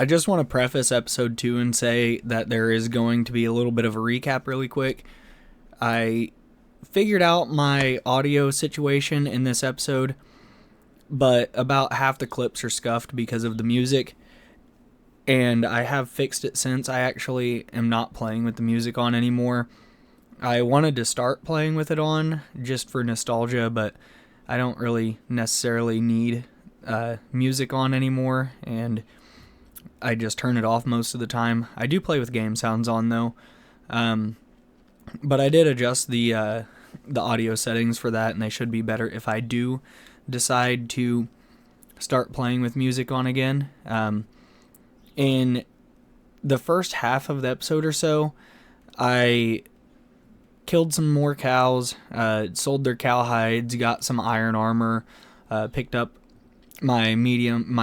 I just want to preface episode 2 and say that there is going to be a little bit of a recap really quick. I figured out my audio situation in this episode, but about half the clips are scuffed because of the music, and I have fixed it since. I actually am not playing with the music on anymore. I wanted to start playing with it on just for nostalgia, but I don't really necessarily need music on anymore, and I just turn it off most of the time. I do play with game sounds on though, but I did adjust the audio settings for that, and they should be better if I do decide to start playing with music on again. In the first half of the episode or so, I killed some more cows, sold their cow hides, got some iron armor, picked up my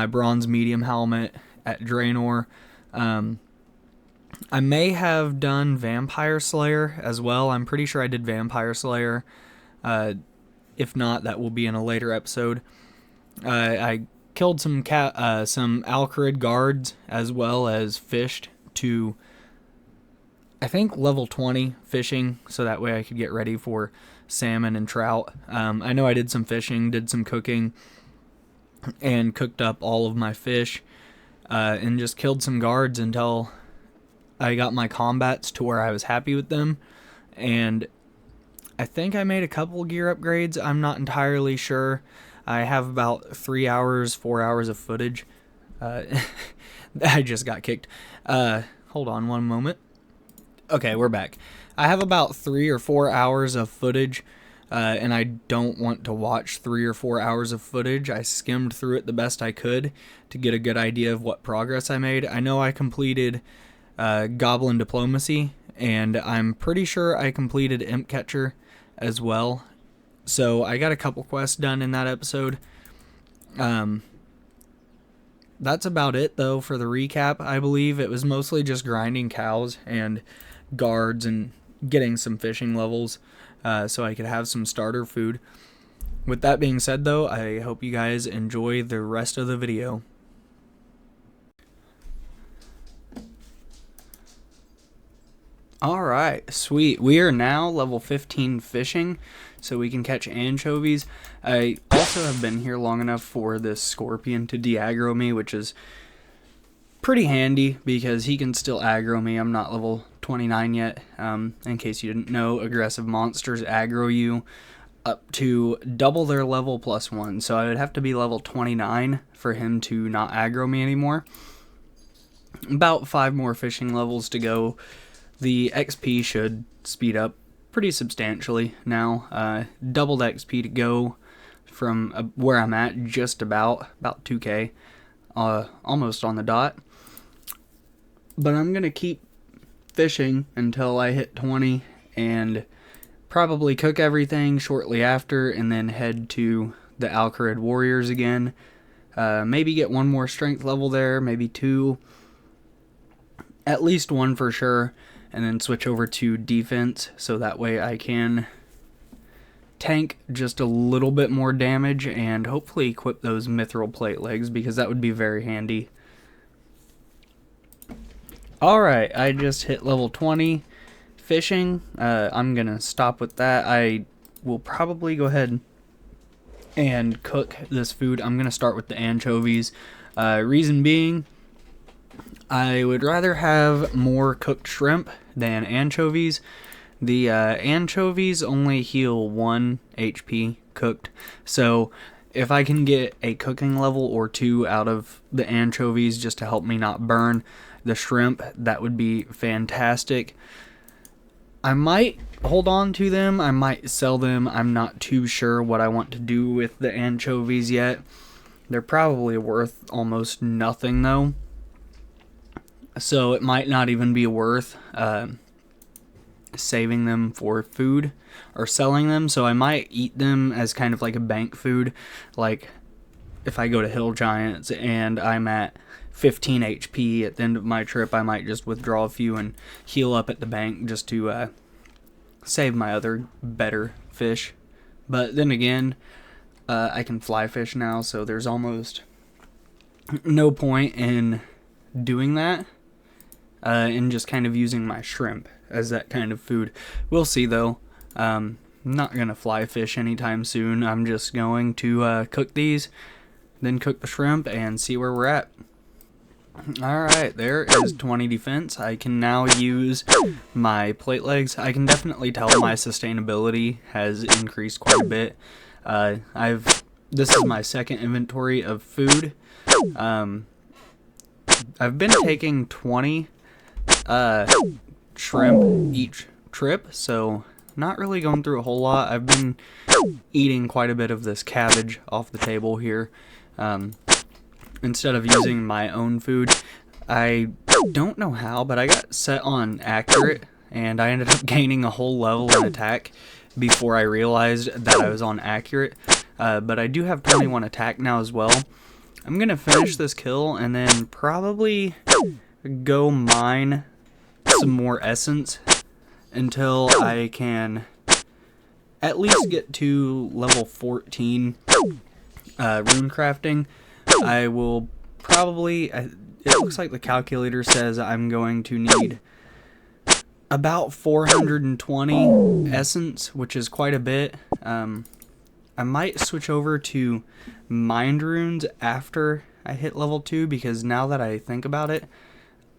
bronze medium helmet at Draenor. I may have done Vampire Slayer as well. I'm pretty sure I did Vampire Slayer. If not, that will be in a later episode. I killed some Alcarid guards as well as fished to, I think, level 20 fishing, so that way I could get ready for salmon and trout. I know I did some fishing, did some cooking, and cooked up all of my fish, and just killed some guards until I got my combats to where I was happy with them. And I think I made a couple gear upgrades. I'm not entirely sure. I have about 4 hours of footage. I just got kicked. Hold on one moment. Okay, we're back. I have about 3 or 4 hours of footage, and I don't want to watch 3 or 4 hours of footage. I skimmed through it the best I could to get a good idea of what progress I made. I know I completed Goblin Diplomacy, and I'm pretty sure I completed Imp Catcher as well. So I got a couple quests done in that episode. That's about it, though, for the recap. I believe it was mostly just grinding cows and guards and getting some fishing levels so I could have some starter food. With that being said, though, I hope you guys enjoy the rest of the video. Alright, sweet. We are now level 15 fishing, so we can catch anchovies. I also have been here long enough for this scorpion to de-aggro me, which is pretty handy because he can still aggro me. I'm not level 29 yet. In case you didn't know, aggressive monsters aggro you up to double their level plus 1. So I would have to be level 29 for him to not aggro me anymore. About 5 more fishing levels to go. The XP should speed up pretty substantially now. Doubled XP to go from where I'm at, just about 2k, almost on the dot. But I'm going to keep fishing until I hit 20 and probably cook everything shortly after and then head to the Alcarid Warriors again. Maybe get 1 more strength level there, maybe 2. At least 1 for sure. And then switch over to defense, so that way I can tank just a little bit more damage and hopefully equip those mithril plate legs, because that would be very handy. Alright, I just hit level 20 fishing. I'm gonna stop with that. I will probably go ahead and cook this food. I'm gonna start with the anchovies. Reason being, I would rather have more cooked shrimp than anchovies. The anchovies only heal 1 HP cooked, so if I can get a cooking level or 2 out of the anchovies just to help me not burn the shrimp, that would be fantastic. I might hold on to them, I might sell them. I'm not too sure what I want to do with the anchovies yet. They're probably worth almost nothing though. So it might not even be worth saving them for food or selling them. So I might eat them as kind of like a bank food. Like if I go to Hill Giants and I'm at 15 HP at the end of my trip, I might just withdraw a few and heal up at the bank just to save my other better fish. But then again, I can fly fish now, so there's almost no point in doing that and just kind of using my shrimp as that kind of food. We'll see though. I'm not going to fly fish anytime soon. I'm just going to cook these, then cook the shrimp and see where we're at. Alright, there is 20 defense. I can now use my plate legs. I can definitely tell my sustainability has increased quite a bit. This is my second inventory of food. I've been taking 20 shrimp each trip, so not really going through a whole lot. I've been eating quite a bit of this cabbage off the table here. Instead of using my own food. I don't know how, but I got set on accurate, and I ended up gaining a whole level in attack before I realized that I was on accurate. But I do have 21 attack now as well. I'm going to finish this kill and then probably go mine some more essence until I can at least get to level 14 rune crafting. I will probably, it looks like the calculator says I'm going to need about 420 essence, which is quite a bit. I might switch over to mind runes after I hit level 2, because now that I think about it,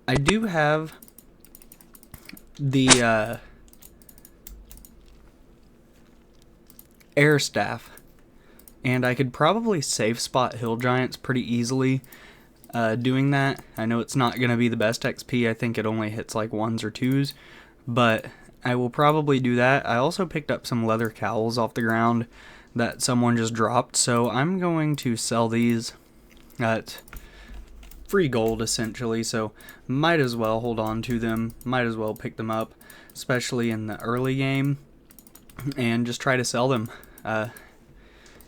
I do have the air staff. And I could probably safe spot hill giants pretty easily doing that. I know it's not going to be the best XP. I think it only hits like 1s or 2s. But I will probably do that. I also picked up some leather cowls off the ground that someone just dropped. So I'm going to sell these at free gold essentially. So might as well hold on to them. Might as well pick them up, especially in the early game. And just try to sell them.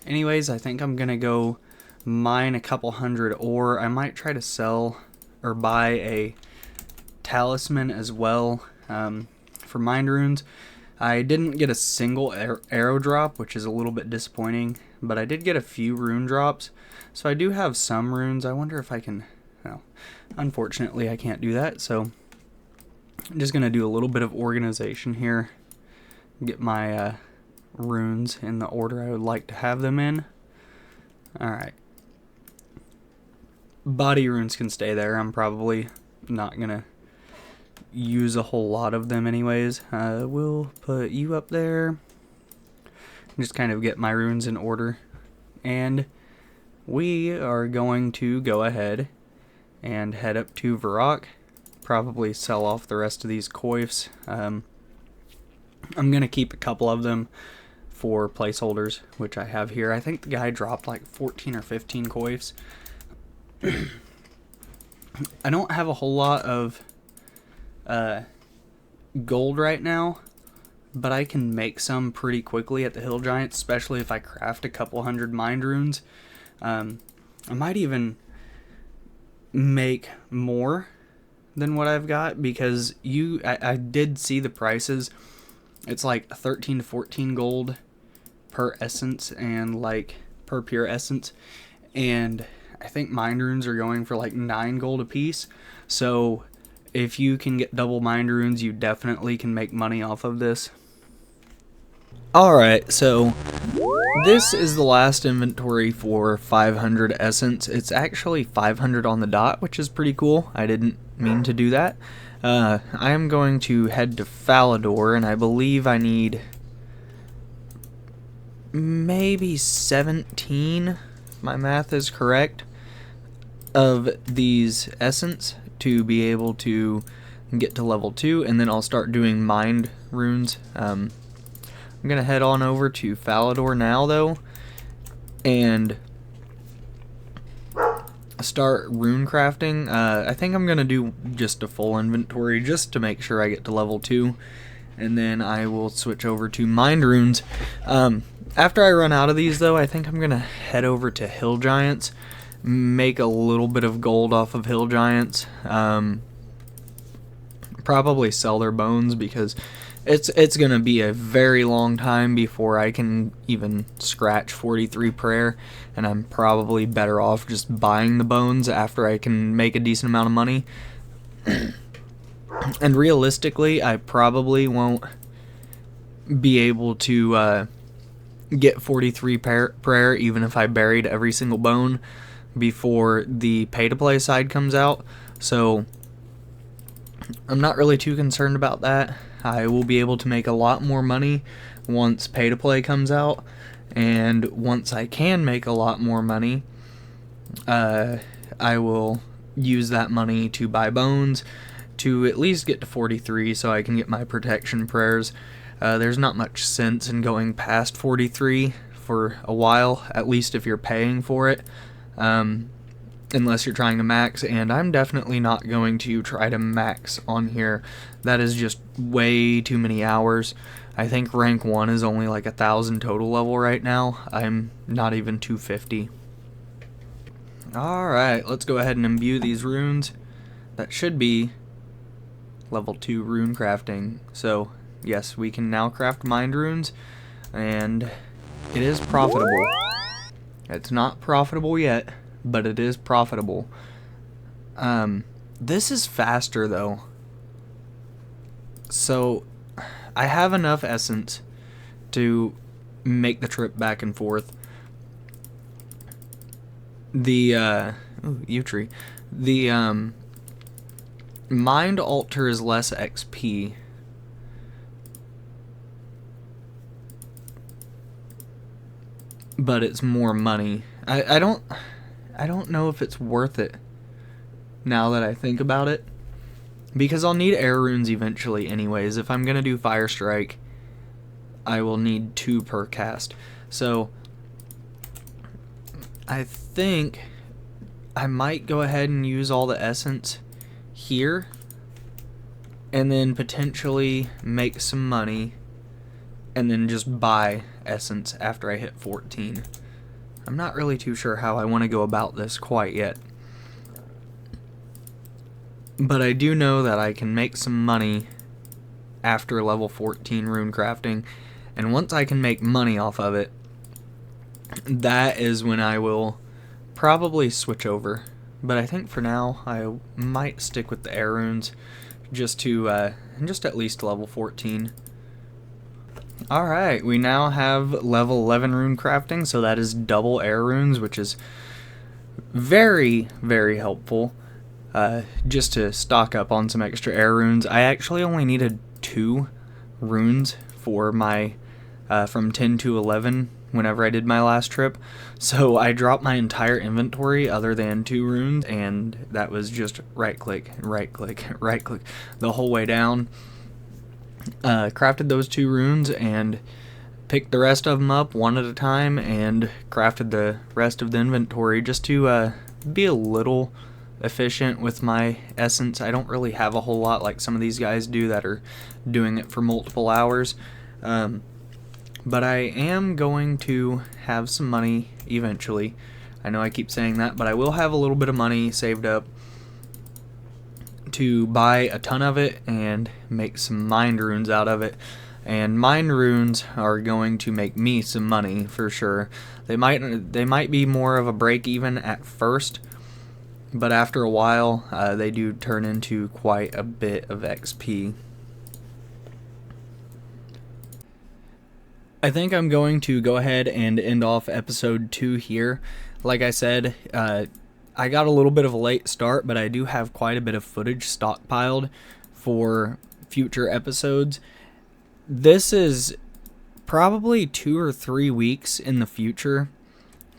Anyways, I think I'm going to go mine a couple hundred ore. I might try to sell or buy a talisman as well for mind runes. I didn't get a single arrow drop, which is a little bit disappointing, but I did get a few rune drops. So I do have some runes. I wonder if I can, well, unfortunately I can't do that. So I'm just going to do a little bit of organization here. Get my runes in the order I would like to have them in. Alright. Body runes can stay there. I'm probably not gonna use a whole lot of them anyways. We'll put you up there. Just kind of get my runes in order. And we are going to go ahead and head up to Varrock. Probably sell off the rest of these coifs. I'm gonna keep a couple of them for placeholders, which I have here. I think the guy dropped like 14 or 15 coifs. I don't have a whole lot of gold right now, but I can make some pretty quickly at the Hill Giants, especially if I craft a couple hundred mind runes. I might even make more than what I've got, because I did see the prices. It's like 13 to 14 gold per essence, and like per pure essence, and I think mind runes are going for like 9 gold a piece. So if you can get double mind runes, you definitely can make money off of this. Alright, so this is the last inventory for 500 essence. It's actually 500 on the dot, which is pretty cool. I didn't mean to do that. I am going to head to Falador, and I believe I need maybe 17, if my math is correct, of these essence to be able to get to level 2, and then I'll start doing mind runes. I'm going to head on over to Falador now, though, and start rune crafting. I think I'm going to do just a full inventory just to make sure I get to level 2, and then I will switch over to mind runes. After I run out of these, though, I think I'm going to head over to Hill Giants, make a little bit of gold off of Hill Giants, probably sell their bones, because It's gonna be a very long time before I can even scratch 43 prayer, and I'm probably better off just buying the bones after I can make a decent amount of money. And realistically, I probably won't be able to get 43 prayer even if I buried every single bone before the pay-to-play side comes out. So I'm not really too concerned about that. I will be able to make a lot more money once pay-to-play comes out, and once I can make a lot more money, I will use that money to buy bones to at least get to 43 so I can get my protection prayers. There's not much sense in going past 43 for a while, at least if you're paying for it, unless you're trying to max, and I'm definitely not going to try to max on here. That is just way too many hours. I think rank 1 is only like 1,000 total level right now. I'm not even 250. Alright, let's go ahead and imbue these runes. That should be level 2 rune crafting. So, yes, we can now craft mind runes, and it is profitable. It's not profitable yet, but it is profitable. This is faster though. So I have enough essence to make the trip back and forth. The yew tree. The mind altar is less XP. But it's more money. I don't know if it's worth it now that I think about it, because I'll need air runes eventually anyways. If I'm gonna do fire strike, I will need 2 per cast. So I think I might go ahead and use all the essence here and then potentially make some money and then just buy essence after I hit 14. I'm not really too sure how I want to go about this quite yet. But I do know that I can make some money after level 14 rune crafting, and once I can make money off of it, that is when I will probably switch over. But I think for now I might stick with the air runes just to just at least level 14. Alright, we now have level 11 rune crafting, so that is double air runes, which is very, very helpful. Just to stock up on some extra air runes. I actually only needed 2 runes for my from 10 to 11 whenever I did my last trip, so I dropped my entire inventory other than 2 runes, and that was just right click, right click, right click the whole way down. Crafted those 2 runes and picked the rest of them up one at a time and crafted the rest of the inventory just to be a little efficient with my essence. I don't really have a whole lot like some of these guys do that are doing it for multiple hours, but I am going to have some money eventually. I know I keep saying that, but I will have a little bit of money saved up to buy a ton of it and make some mind runes out of it. And mind runes are going to make me some money for sure. They might be more of a break even at first, but after a while they do turn into quite a bit of XP. I think I'm going to go ahead and end off episode 2 here. Like I said, I got a little bit of a late start, but I do have quite a bit of footage stockpiled for future episodes. This is probably 2 or 3 weeks in the future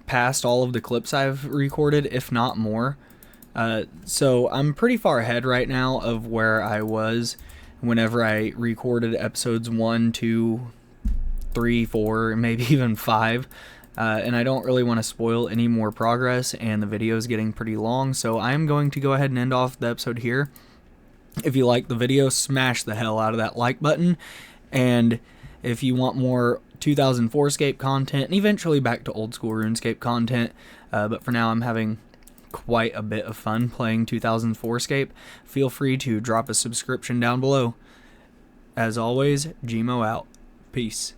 past all of the clips I've recorded, if not more. So I'm pretty far ahead right now of where I was whenever I recorded episodes 1, 2, 3, 4, maybe even 5. And I don't really want to spoil any more progress, and the video is getting pretty long, so I'm going to go ahead and end off the episode here. If you like the video, smash the hell out of that like button, and if you want more 2004Scape content, and eventually back to old school RuneScape content, but for now I'm having quite a bit of fun playing 2004Scape, feel free to drop a subscription down below. As always, Gmo out. Peace.